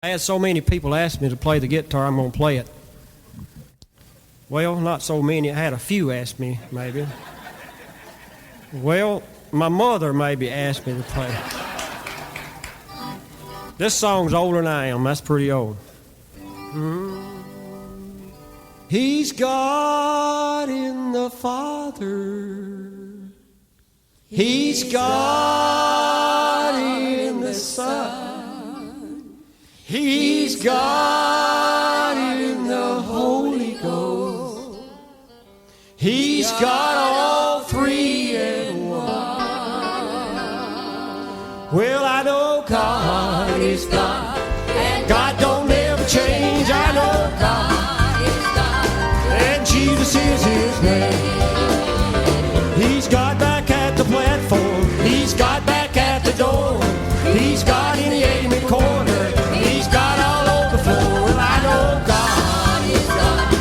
I had so many people ask me to play the guitar, I'm going to play it. Well, not so many. I had a few ask me, maybe. Well, my mother maybe asked me to play it. This song's older than I am. That's pretty old. He's God in the Father. He's God in the Son. He's God in the Holy Ghost. He's got all three in one. Well, I know God is God, and God don't ever change. I know God is God, and Jesus is His name. He's God back at the platform. He's God back at the door. He's God in the amen corner. He's God all over the floor. Well, I know God is God.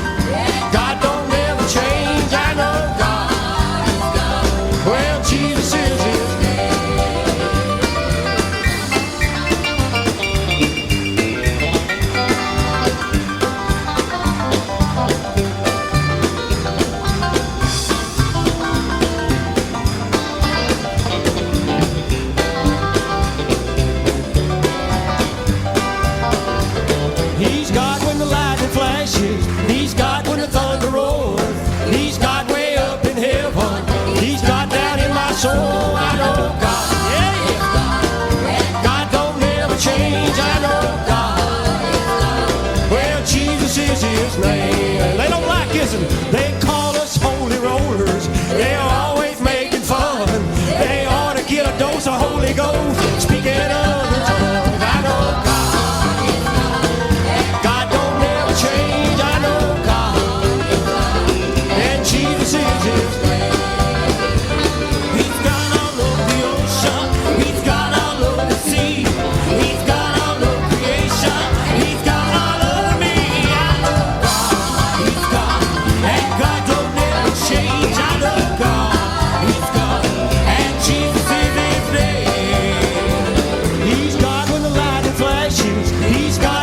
God don't ever change. I know God is God. Well, Jesus is His He's God when the lightning flashes. He's God when the thunder roars. He's God way up in heaven. He's God down in my soul. I know God. Yeah. God don't never change. I know God. Well, Jesus is His name. They don't like us. They call us holy rollers. They're always making fun. They ought to get a dose of Holy Ghost. Speaking of the tongues. I know God. Change, I know God, and Jesus is His name. He's God all over the ocean. He's God all over the sea. He's God all over creation. He's God all over me. I know God. He's God, and God don't never change. I know God. He's God, and Jesus is His name. He's God when the lightning flashes. He's God.